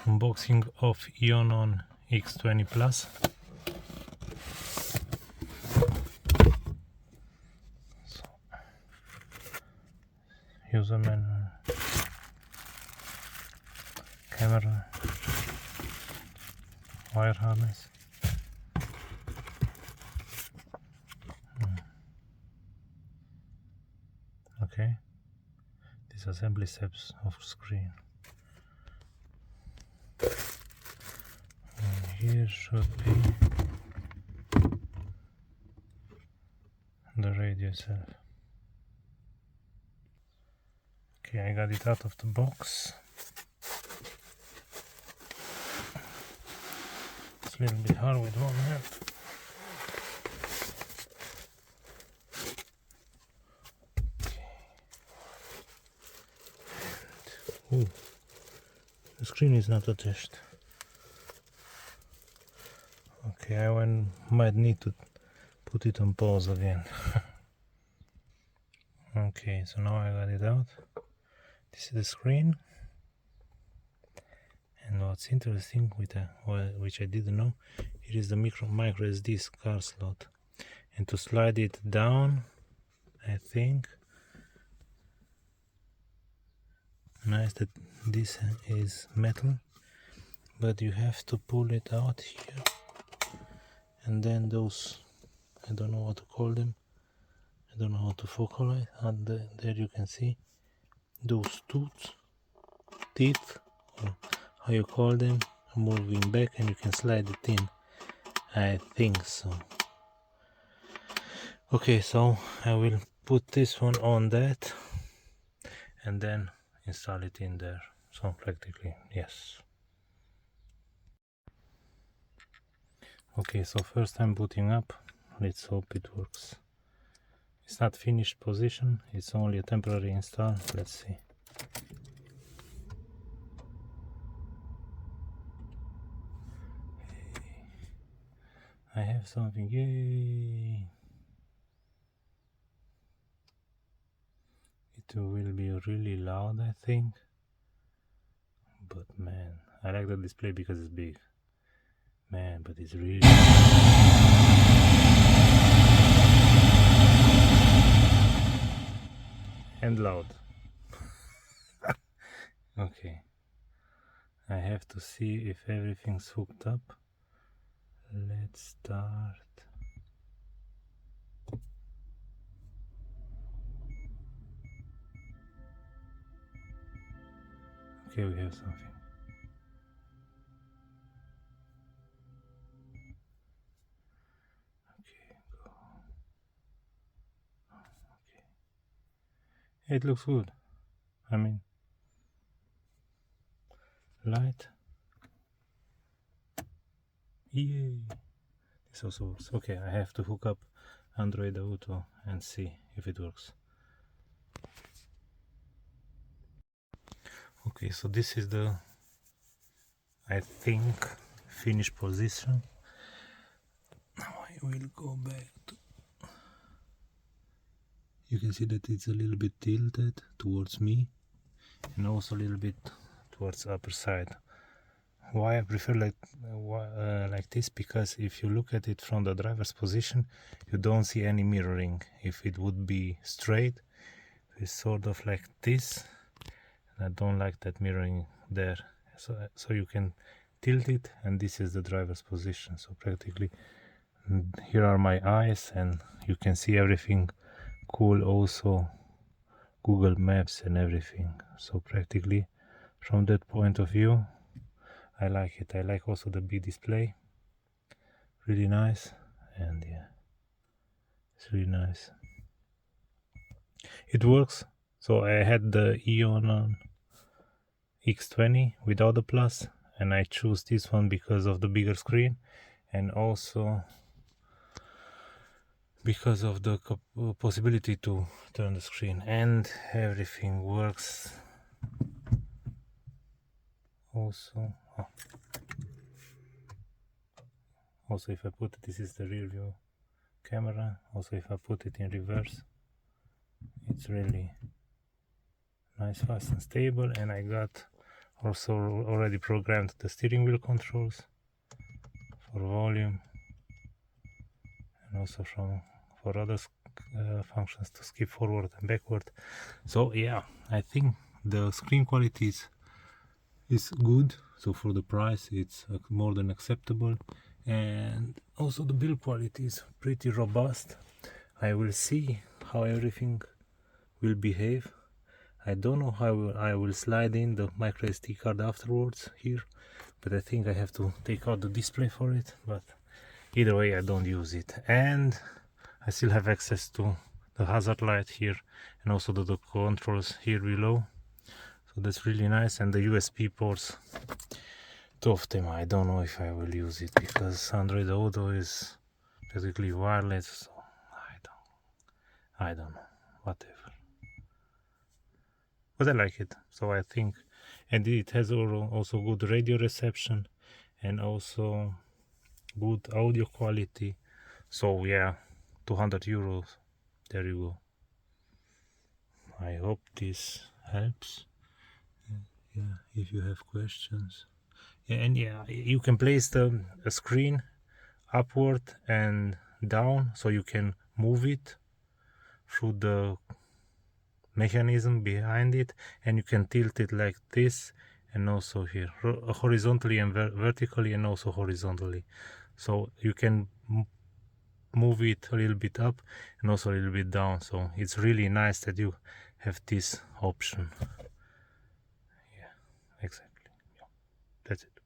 Unboxing of Eonon X20 Plus. So, user manual, camera, wire harness. Okay, disassembly steps of screen. And here should be the radio itself. Okay, I got it out of the box. It's a little bit hard with one hand. Okay. Ooh, the screen is not attached. Okay, I might need to put it on pause again. Okay, so now I got it out. This is the screen. And what's interesting, which I didn't know, it is the micro SD card slot. And to slide it down, I think, nice that this is metal, but you have to pull it out here. And then those, I don't know what to call them, I don't know how to focalize, and there you can see those teeth, or how you call them, are moving back, and you can slide it in. I think so. Okay, so I will put this one on that and then install it in there. So practically, yes. Okay, so first time booting up. Let's hope it works. It's not finished position, it's only a temporary install. Let's see. I have something, yay! It will be really loud, I think. But man, I like the display because it's big. Man, but it's really... and loud. Okay. I have to see if everything's hooked up. Let's start. Okay, we have something. Okay, go. Okay. It looks good. I mean, light. Yay! This also works. Okay, I have to hook up Android Auto and see if it works. Okay, so this is the, I think, finished position. Now I will go back to... You can see that it's a little bit tilted towards me and also a little bit towards the upper side. Why I prefer like this? Because if you look at it from the driver's position, you don't see any mirroring. If it would be straight, it's sort of like this. I don't like that mirroring there, so you can tilt it, and this is the driver's position. So practically here are my eyes, and you can see everything cool, also Google Maps and everything. So practically from that point of view, I like it. I like also the big display, really nice, and yeah, it's really nice. It works. So I had the Eonon X20 without the plus, and I choose this one because of the bigger screen and also because of the possibility to turn the screen, and everything works. Also, also if I put it, this is the rear view camera. Also if I put it in reverse, it's really nice, fast and stable. And I got Also already programmed the steering wheel controls for volume, and also for other functions to skip forward and backward. So yeah, I think the screen quality is good, so for the price it's more than acceptable, and also the build quality is pretty robust. I will see how everything will behave. I don't know how I will slide in the micro SD card afterwards here, but I think I have to take out the display for it. But either way, I don't use it, and I still have access to the hazard light here, and also the controls here below. So that's really nice. And the USB ports, two of them, I don't know if I will use it because Android Auto is basically wireless, so I don't know, whatever. But I like it, so I think, and it has also good radio reception and also good audio quality. So yeah, 200 euros, there you go. I hope this helps. Yeah, if you have questions. Yeah, and yeah, you can place the screen upward and down, so you can move it through the mechanism behind it, and you can tilt it like this, and also here horizontally and vertically, and also horizontally. So you can move it a little bit up and also a little bit down. So it's really nice that you have this option. Yeah, exactly. Yeah, that's it.